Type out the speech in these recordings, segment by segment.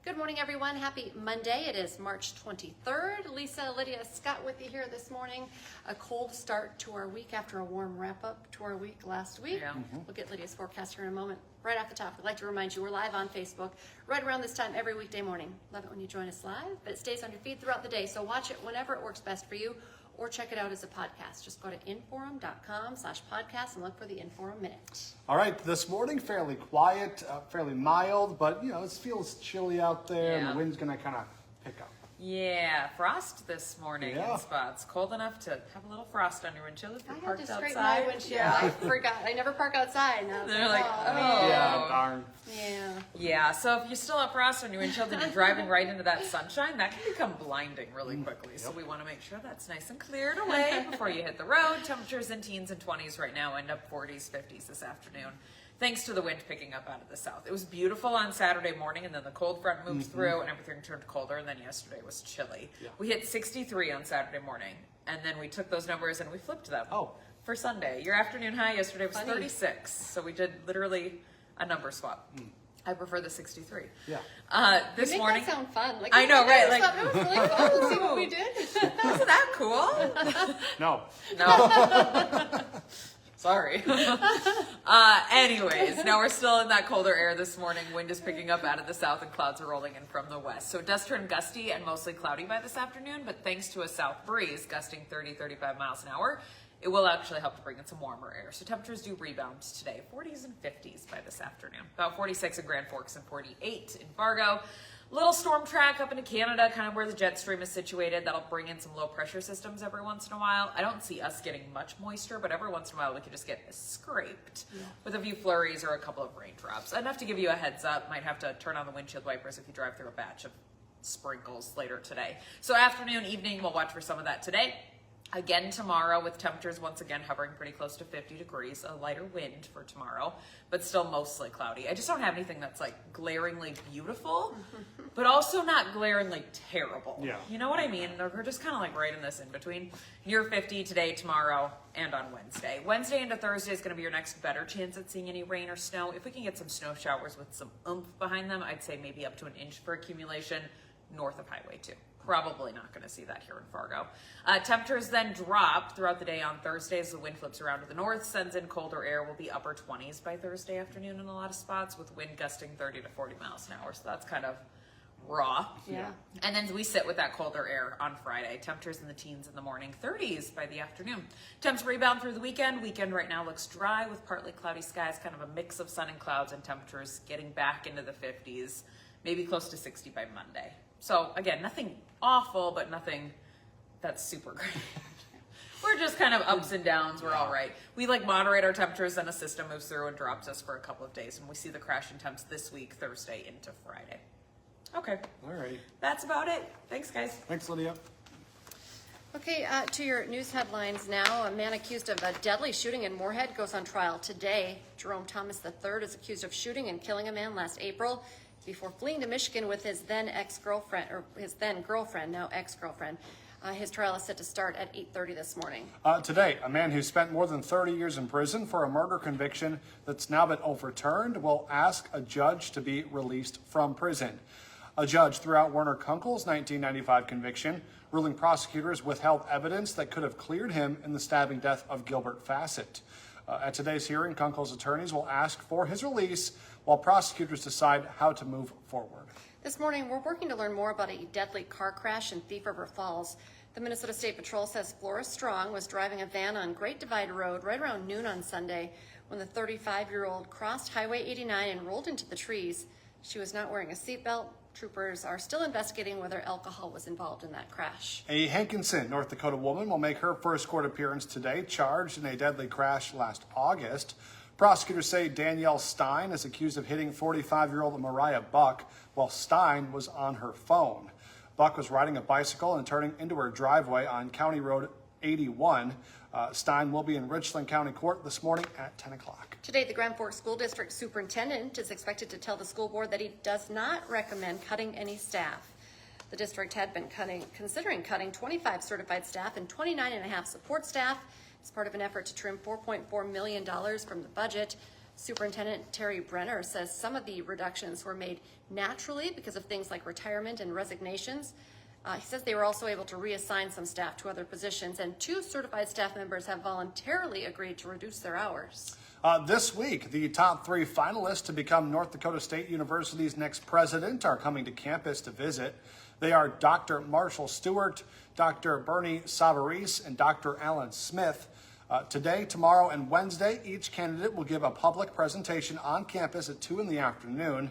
Good morning, everyone. Happy Monday. It is March 23rd. Lisa, Lydia, Scott with you here this morning. A cold start to our week after a warm wrap-up to our week last week. Yeah. We'll get Lydia's forecast here in a moment. Right off the top, we'd like to remind you we're live on Facebook right around this time every weekday morning. Love it when you join us live, but it stays on your feed throughout the day, so watch it whenever it works best for you, or check it out as a podcast. Just go to inforum.com/podcast and look for the Inforum Minute. All right, this morning, fairly quiet, fairly mild, but, it feels chilly out there, and Yeah. the wind's going to kind of pick up. Yeah, frost this morning Yeah. in spots. Cold enough to have a little frost on your windshield if I you're had parked to straighten outside. my windshield. Yeah. I forgot. I never park outside. Now it's They're like, oh, oh. man. Yeah, darn. Yeah. Yeah, so if you still have frost on your windshield and you're driving right into that sunshine, that can become blinding really quickly. So we want to make sure that's nice and cleared away before you hit the road. Temperatures in teens and 20s right now, end up 40s, 50s this afternoon, thanks to the wind picking up out of the south. It was beautiful on Saturday morning, and then the cold front moved through and everything turned colder, and then yesterday was chilly. Yeah. We hit 63 on Saturday morning, and then we took those numbers and we flipped them. Oh. For Sunday. Your afternoon high yesterday was Funny. 36, so we did literally a number swap. I prefer the 63. Yeah. This You make morning, that sound fun. Like, I know, right? Like, that was really fun. Let's see what we did. isn't that cool? No. No. Sorry. Anyways, now we're still in that colder air this morning. Wind is picking up out of the south and clouds are rolling in from the west. So it does turn gusty and mostly cloudy by this afternoon, but thanks to a south breeze gusting 30, 35 miles an hour, it will actually help to bring in some warmer air. So temperatures do rebound today, 40s and 50s by this afternoon. About 46 in Grand Forks and 48 in Fargo. Little storm track up into Canada, kind of where the jet stream is situated. That'll bring in some low pressure systems every once in a while. I don't see us getting much moisture, but every once in a while we could just get scraped with a few flurries or a couple of raindrops. Enough to give you a heads up. Might have to turn on the windshield wipers if you drive through a batch of sprinkles later today. So afternoon, evening, we'll watch for some of that today. Again tomorrow with temperatures once again hovering pretty close to 50 degrees, a lighter wind for tomorrow, but still mostly cloudy. I just don't have anything that's like glaringly beautiful, but also not glaringly terrible. Yeah. You know what I mean? We're just kind of like right in this in between. Near 50 today, tomorrow, and on Wednesday. Wednesday into Thursday is going to be your next better chance at seeing any rain or snow. If we can get some snow showers with some oomph behind them, I'd say maybe up to an inch for accumulation north of Highway 2. Probably not going to see that here in Fargo. Temperatures then drop throughout the day on Thursday as the wind flips around to the north, sends in colder air. Will be upper 20s by Thursday afternoon in a lot of spots with wind gusting 30 to 40 miles an hour. So that's kind of raw. Yeah. And then we sit with that colder air on Friday. Temperatures in the teens in the morning, 30s by the afternoon. Temps rebound through the weekend. Weekend right now looks dry with partly cloudy skies, kind of a mix of sun and clouds, and temperatures getting back into the 50s, maybe close to 60 by Monday. So again, nothing awful, but nothing that's super great. We're just kind of ups and downs. We're all right. We like moderate our temperatures, then a system moves through and drops us for a couple of days. And we see the crash in temps this week, Thursday into Friday. Okay. All right. That's about it. Thanks, guys. Thanks, Lydia. Okay, to your news headlines now. A man accused of a deadly shooting in Moorhead goes on trial today. Jerome Thomas III is accused of shooting and killing a man last April before fleeing to Michigan with his then ex-girlfriend, or his then girlfriend, now ex-girlfriend. His trial is set to start at 8:30 this morning. Today, a man who spent more than 30 years in prison for a murder conviction that's now been overturned will ask a judge to be released from prison. A judge threw out Werner Kunkel's 1995 conviction, ruling prosecutors withheld evidence that could have cleared him in the stabbing death of Gilbert Fassett. At today's hearing, Kunkel's attorneys will ask for his release while prosecutors decide how to move forward. This morning, we're working to learn more about a deadly car crash in Thief River Falls. The Minnesota State Patrol says Flora Strong was driving a van on Great Divide Road right around noon on Sunday when the 35-year-old crossed Highway 89 and rolled into the trees. She was not wearing a seatbelt. Troopers are still investigating whether alcohol was involved in that crash. A Hankinson, North Dakota woman will make her first court appearance today, charged in a deadly crash last August. Prosecutors say Danielle Stein is accused of hitting 45-year-old Mariah Buck while Stein was on her phone. Buck was riding a bicycle and turning into her driveway on County Road 81. Stein will be in Richland County Court this morning at 10 o'clock. Today, the Grand Forks School District Superintendent is expected to tell the school board that he does not recommend cutting any staff. The district had been considering cutting 25 certified staff and 29.5 support staff as part of an effort to trim $4.4 million from the budget. Superintendent Terry Brenner says some of the reductions were made naturally because of things like retirement and resignations. He says they were also able to reassign some staff to other positions, and 2 certified staff members have voluntarily agreed to reduce their hours. This week, the top 3 finalists to become North Dakota State University's next president are coming to campus to visit. They are Dr. Marshall Stewart, Dr. Bernie Savarese, and Dr. Alan Smith. Today, tomorrow, and Wednesday, each candidate will give a public presentation on campus at 2 in the afternoon.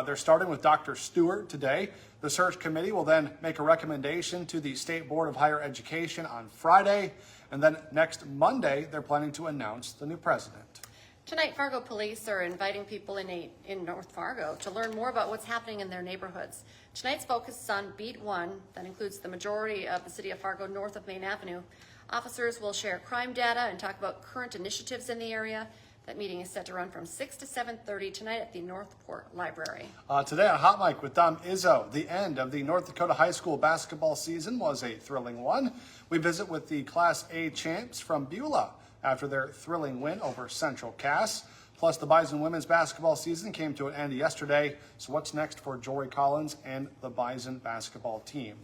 They're starting with Dr. Stewart today. The search committee will then make a recommendation to the State Board of Higher Education on Friday. And then next Monday, they're planning to announce the new president. Tonight, Fargo police are inviting people in North Fargo to learn more about what's happening in their neighborhoods. Tonight's focus is on Beat 1, that includes the majority of the city of Fargo north of Main Avenue. Officers will share crime data and talk about current initiatives in the area. That meeting is set to run from 6 to 7:30 tonight at the Northport Library. Today on Hot Mic with Dom Izzo, the end of the North Dakota high school basketball season was a thrilling one. We visit with the Class A champs from Beulah after their thrilling win over Central Cass. Plus, the Bison women's basketball season came to an end yesterday. So what's next for Jory Collins and the Bison basketball team?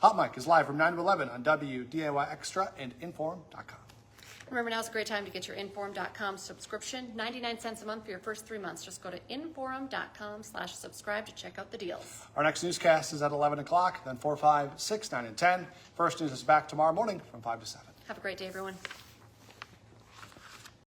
Hot Mic is live from 9 to 11 on WDAY Extra and Inform.com. Remember, now's a great time to get your Inform.com subscription. 99 cents a month for your first 3 months. Just go to Inform.com/subscribe to check out the deals. Our next newscast is at 11 o'clock, then 4, 5, 6, 9, and 10. First News is back tomorrow morning from 5 to 7. Have a great day, everyone.